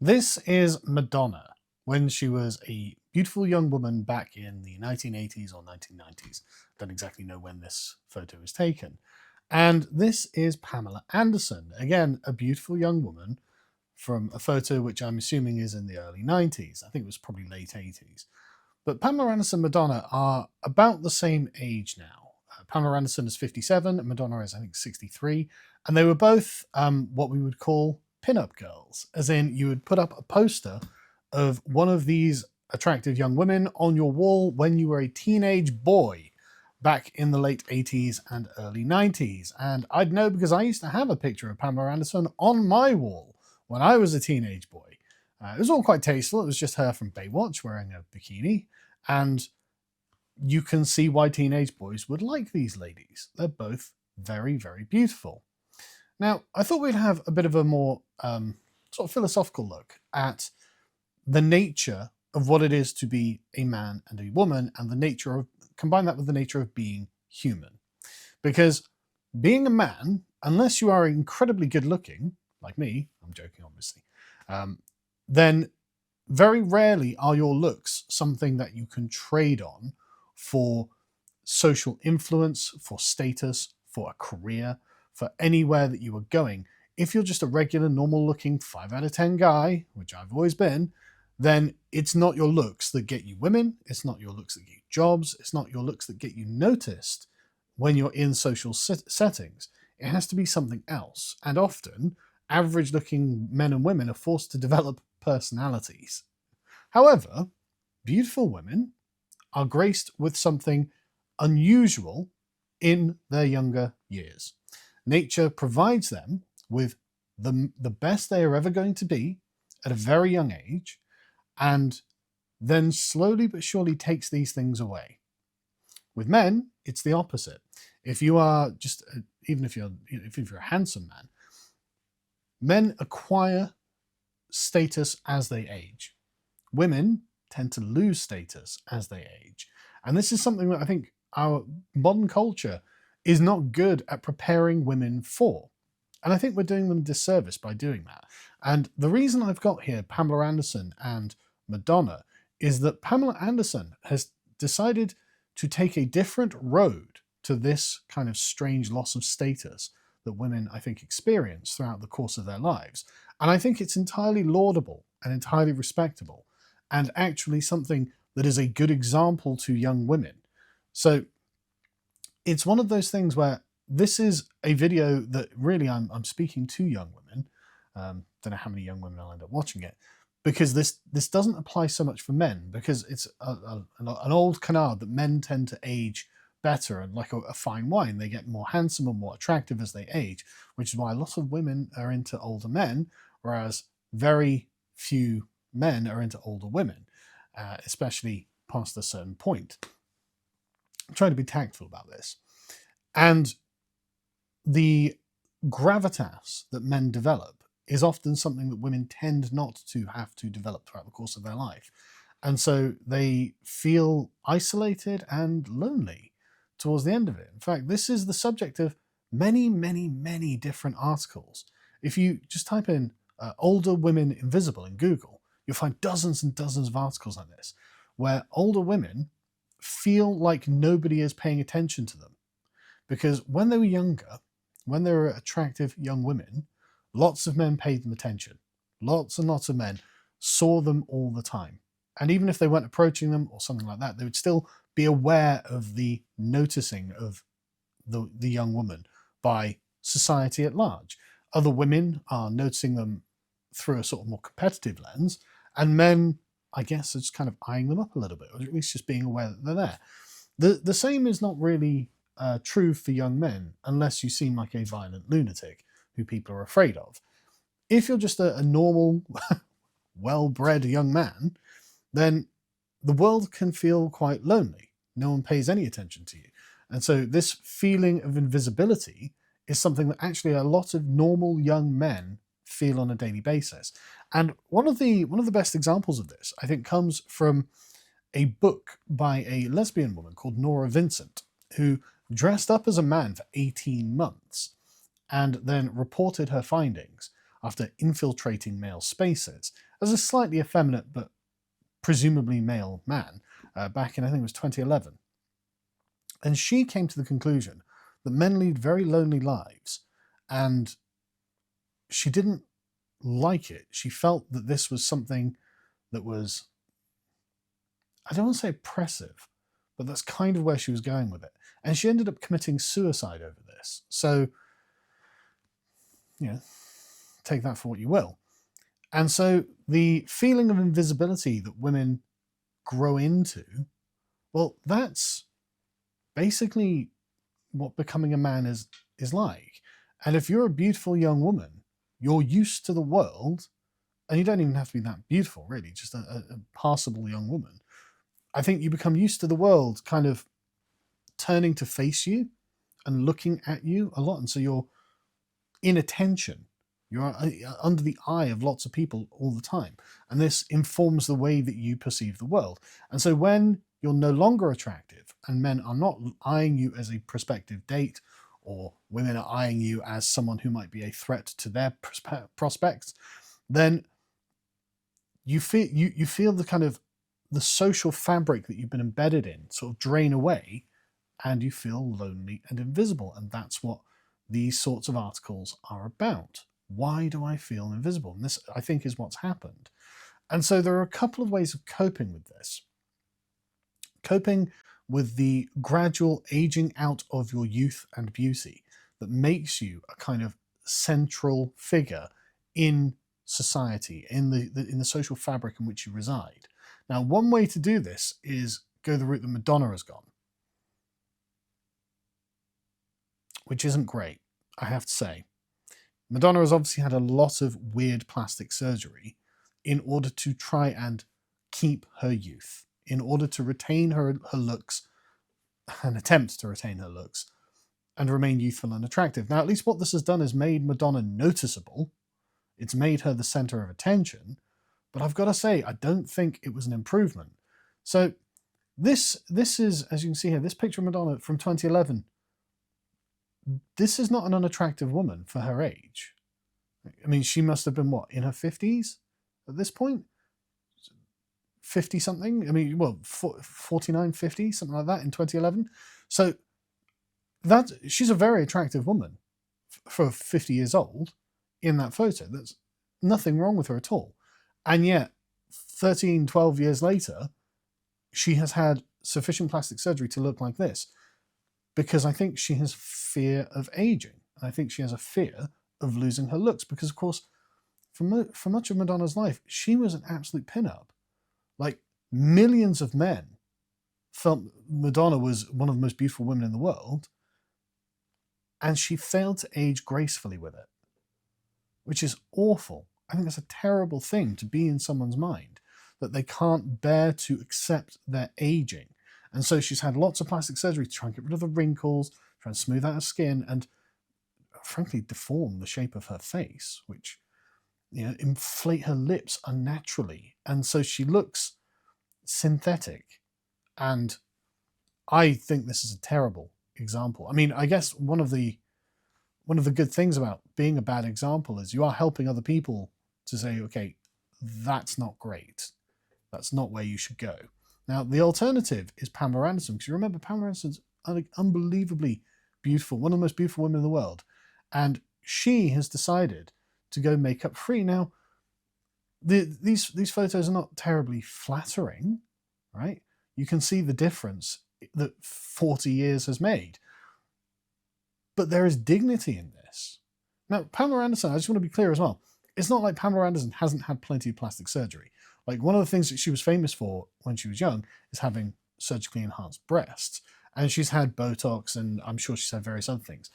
This is Madonna when she was a beautiful young woman back in the 1980s or 1990s. Don't exactly know when this photo was taken. And this is Pamela Anderson, again, a beautiful young woman from a photo which I'm assuming is in the early 90s. I think it was probably late 80s. But Pamela Anderson and Madonna are about the same age now. Pamela Anderson is 57, and Madonna is, I think, 63. And they were both what we would call pin-up girls, as in you would put up a poster of one of these attractive young women on your wall when you were a teenage boy back in the late 80s and early 90s. And I'd know because I used to have a picture of Pamela Anderson on my wall when I was a teenage boy. It was all quite tasteful. It was just her from Baywatch wearing a bikini. And you can see why teenage boys would like these ladies. They're both very, very beautiful. Now, I thought we'd have a bit of a more sort of philosophical look at the nature of what it is to be a man and a woman, and the nature of, combine that with the nature of being human. Because being a man, unless you are incredibly good looking, like me, I'm joking obviously, then very rarely are your looks something that you can trade on for social influence, for status, for a career, for anywhere that you are going. If you're just a regular, normal looking 5 out of 10 guy, which I've always been, then it's not your looks that get you women, it's not your looks that get you jobs, it's not your looks that get you noticed when you're in social settings. It has to be something else. And often, average looking men and women are forced to develop personalities. However, beautiful women are graced with something unusual in their younger years. Nature provides them with the best they are ever going to be at a very young age, and then slowly but surely takes these things away. With men, it's the opposite. If you are just, even if you're a handsome man, men acquire status as they age. Women tend to lose status as they age. And this is something that I think our modern culture is not good at preparing women for. And I think we're doing them a disservice by doing that. And the reason I've got here Pamela Anderson and Madonna is that Pamela Anderson has decided to take a different road to this kind of strange loss of status that women, I think, experience throughout the course of their lives. And I think it's entirely laudable and entirely respectable, and actually something that is a good example to young women. So it's one of those things where this is a video that really I'm speaking to young women. Don't know how many young women will end up watching it, because this doesn't apply so much for men, because it's an old canard that men tend to age better, and like a fine wine, they get more handsome and more attractive as they age, which is why a lot of women are into older men, whereas very few men are into older women, especially past a certain point. I'm trying to be tactful about this. And the gravitas that men develop is often something that women tend not to have to develop throughout the course of their life. And so they feel isolated and lonely towards the end of it. In fact, this is the subject of many, many, many different articles. If you just type in older women invisible in Google, you'll find dozens and dozens of articles on this, where older women feel like nobody is paying attention to them. Because when they were younger, when they were attractive young women, lots of men paid them attention. Lots and lots of men saw them all the time. And even if they weren't approaching them or something like that, they would still be aware of the noticing of the young woman by society at large. Other women are noticing them through a sort of more competitive lens, and men, I guess, are just kind of eyeing them up a little bit, or at least just being aware that they're there. The same is not really true for young men, unless you seem like a violent lunatic who people are afraid of. If you're just a normal, well-bred young man, then the world can feel quite lonely. No one pays any attention to you. And so this feeling of invisibility is something that actually a lot of normal young men feel on a daily basis. And one of the best examples of this, I think, comes from a book by a lesbian woman called Nora Vincent, who dressed up as a man for 18 months and then reported her findings after infiltrating male spaces as a slightly effeminate but presumably male man back in, I think it was 2011. And she came to the conclusion that men lead very lonely lives, and she didn't like it. She felt that this was something that was, I don't want to say oppressive, but that's kind of where she was going with it. And she ended up committing suicide over this. So, take that for what you will. And so the feeling of invisibility that women grow into, well, that's basically what becoming a man is like. And if you're a beautiful young woman, you're used to the world, and you don't even have to be that beautiful, really, just a passable young woman. I think you become used to the world kind of turning to face you and looking at you a lot. And so you're in attention. You're under the eye of lots of people all the time. And this informs the way that you perceive the world. And so when you're no longer attractive and men are not eyeing you as a prospective date, or women are eyeing you as someone who might be a threat to their prospects, then you feel the kind of the social fabric that you've been embedded in sort of drain away, and you feel lonely and invisible. And that's what these sorts of articles are about. Why do I feel invisible? And this, I think, is what's happened. And so there are a couple of ways of coping with this. Coping with the gradual aging out of your youth and beauty that makes you a kind of central figure in society, in the social fabric in which you reside. Now, one way to do this is go the route that Madonna has gone, which isn't great, I have to say. Madonna has obviously had a lot of weird plastic surgery in order to try and keep her youth, in order to retain her looks, and attempt to retain her looks, and remain youthful and attractive. Now, at least what this has done is made Madonna noticeable. It's made her the center of attention. But I've got to say, I don't think it was an improvement. So this is, as you can see here, this picture of Madonna from 2011. This is not an unattractive woman for her age. I mean, she must have been, what, in her 50s at this point? 50 something? I mean, well, 49, 50, something like that in 2011. So she's a very attractive woman for 50 years old in that photo. There's nothing wrong with her at all. And yet, 13, 12 years later, she has had sufficient plastic surgery to look like this, because I think she has fear of aging. And I think she has a fear of losing her looks, because, of course, for much of Madonna's life, she was an absolute pin-up. Like, millions of men felt Madonna was one of the most beautiful women in the world, and she failed to age gracefully with it, which is awful. I think that's a terrible thing to be in someone's mind, that they can't bear to accept their aging. And so she's had lots of plastic surgery to try and get rid of the wrinkles, try and smooth out her skin, and frankly deform the shape of her face, which, inflate her lips unnaturally. And so she looks synthetic. And I think this is a terrible example. I mean, I guess one of the good things about being a bad example is you are helping other people to say, okay, that's not great. That's not where you should go. Now, the alternative is Pamela Anderson, because you remember Pamela Anderson's unbelievably beautiful, one of the most beautiful women in the world. And she has decided to go makeup free. Now, these photos are not terribly flattering, right? You can see the difference that 40 years has made. But there is dignity in this. Now, Pamela Anderson, I just want to be clear as well, it's not like Pamela Anderson hasn't had plenty of plastic surgery. Like, one of the things that she was famous for when she was young is having surgically enhanced breasts. And she's had Botox, and I'm sure she's had various other things.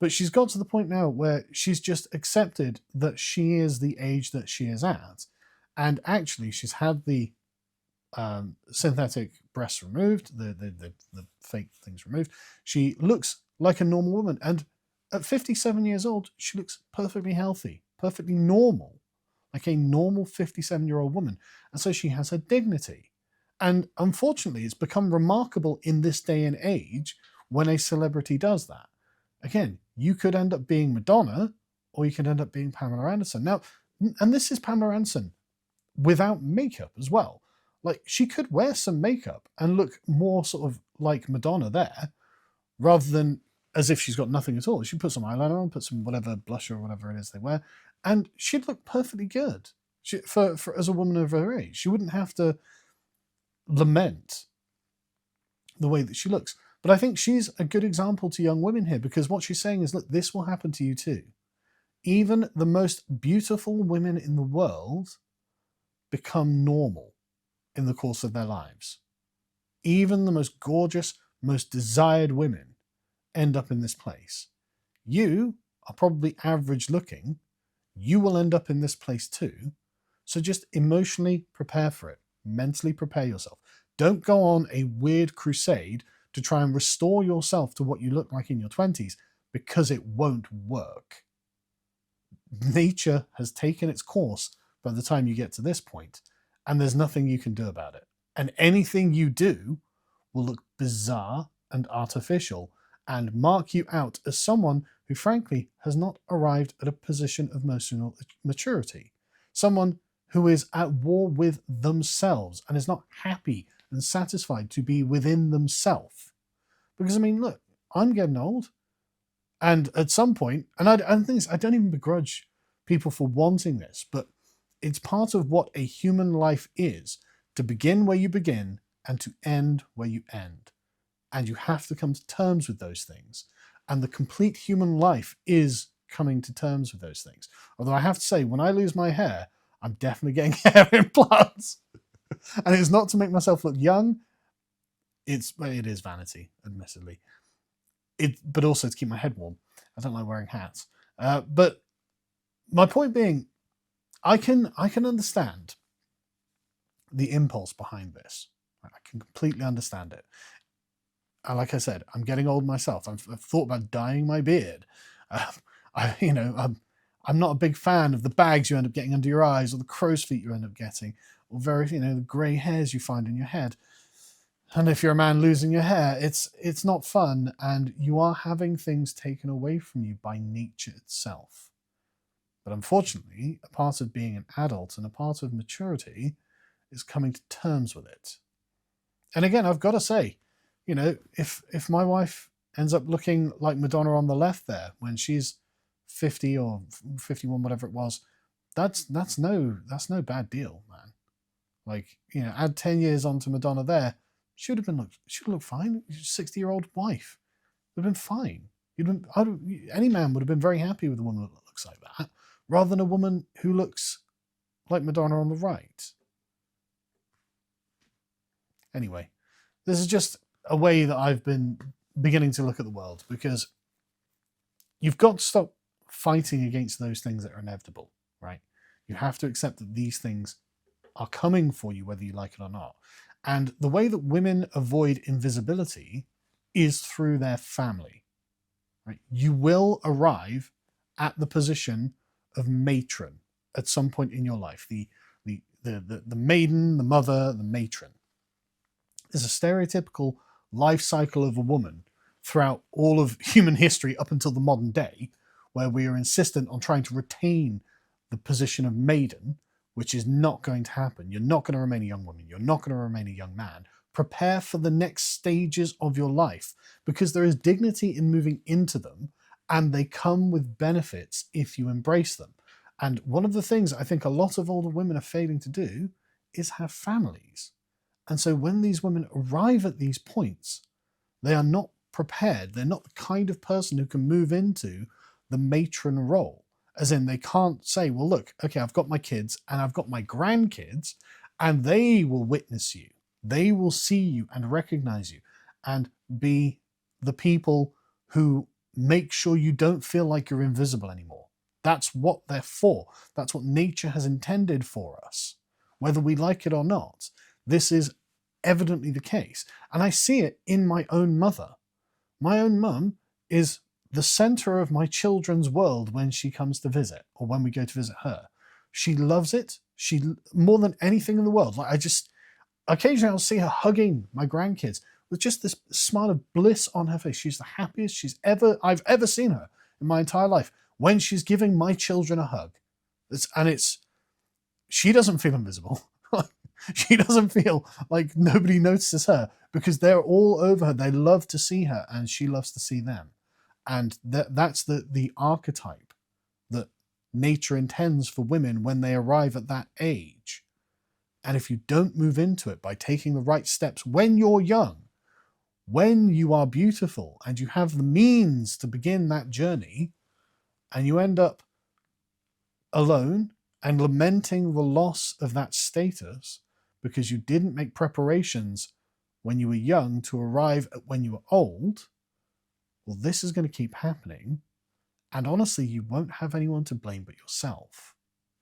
But she's got to the point now where she's just accepted that she is the age that she is at. And actually, she's had the synthetic breasts removed, the fake things removed. She looks like a normal woman. And at 57 years old, she looks perfectly healthy, perfectly normal, like a normal 57-year-old woman. And so she has her dignity. And unfortunately, it's become remarkable in this day and age when a celebrity does that. Again, you could end up being Madonna, or you could end up being Pamela Anderson. Now, and this is Pamela Anderson. without makeup as well. Like, she could wear some makeup and look more sort of like Madonna there, rather than as if she's got nothing at all. She put some eyeliner on, put some whatever blusher or whatever it is they wear, and she'd look perfectly good. For as a woman of her age, she wouldn't have to lament the way that she looks. But I think she's a good example to young women here, because what she's saying is, look, this will happen to you too. Even the most beautiful women in the world become normal in the course of their lives. Even the most gorgeous, most desired women end up in this place. You are probably average looking. You will end up in this place too. So just emotionally prepare for it. Mentally prepare yourself. Don't go on a weird crusade to try and restore yourself to what you look like in your 20s, because it won't work. Nature has taken its course by the time you get to this point, and there's nothing you can do about it. And anything you do will look bizarre and artificial and mark you out as someone who, frankly, has not arrived at a position of emotional maturity. Someone who is at war with themselves and is not happy and satisfied to be within themselves. Because, I mean, look, I'm getting old. And at some point, and I don't even begrudge people for wanting this, but it's part of what a human life is, to begin where you begin and to end where you end. And you have to come to terms with those things. And the complete human life is coming to terms with those things. Although I have to say, when I lose my hair, I'm definitely getting hair implants. And it's not to make myself look young. It is vanity, admittedly. But also to keep my head warm. I don't like wearing hats. But my point being, I can understand the impulse behind this. I can completely understand it. And like I said, I'm getting old myself. I've thought about dyeing my beard. I'm not a big fan of the bags you end up getting under your eyes, or the crow's feet you end up getting, or the grey hairs you find in your head. And if you're a man losing your hair, it's not fun, and you are having things taken away from you by nature itself. But unfortunately, a part of being an adult and a part of maturity is coming to terms with it. And again, I've got to say, if my wife ends up looking like Madonna on the left there when she's 50 or 51, whatever it was, that's no bad deal, man. Like, add 10 years onto Madonna there, she would have looked fine. 60-year-old wife would have been fine. Any man would have been very happy with a woman that looks like that, rather than a woman who looks like Madonna on the right. Anyway, this is just a way that I've been beginning to look at the world, because you've got to stop fighting against those things that are inevitable, right? You have to accept that these things are coming for you, whether you like it or not. And the way that women avoid invisibility is through their family, right? You will arrive at the position of matron at some point in your life. The maiden, the mother, the matron is a stereotypical life cycle of a woman throughout all of human history up until the modern day, where we are insistent on trying to retain the position of maiden, which is not going to happen. You're not going to remain a young woman. You're not going to remain a young man. Prepare for the next stages of your life, because there is dignity in moving into them, and they come with benefits if you embrace them. And one of the things I think a lot of older women are failing to do is have families. And so when these women arrive at these points, they are not prepared. They're not the kind of person who can move into the matron role. As in, they can't say, well, look, okay, I've got my kids and I've got my grandkids, and they will witness you. They will see you and recognize you and be the people who make sure you don't feel like you're invisible anymore. That's what they're for. That's what nature has intended for us. Whether we like it or not, this is evidently the case. And I see it in my own mother. My own mum is the center of my children's world when she comes to visit, or when we go to visit her. She loves it. She, more than anything in the world. Like, occasionally I'll see her hugging my grandkids with just this smile of bliss on her face. She's the happiest I've ever seen her in my entire life when she's giving my children a hug. she doesn't feel invisible. She doesn't feel like nobody notices her because they're all over her. They love to see her and she loves to see them. And that's the archetype that nature intends for women when they arrive at that age. And if you don't move into it by taking the right steps when you're young, when you are beautiful and you have the means to begin that journey, and you end up alone and lamenting the loss of that status because you didn't make preparations when you were young to arrive at when you were old, well, this is going to keep happening. And honestly, you won't have anyone to blame but yourself.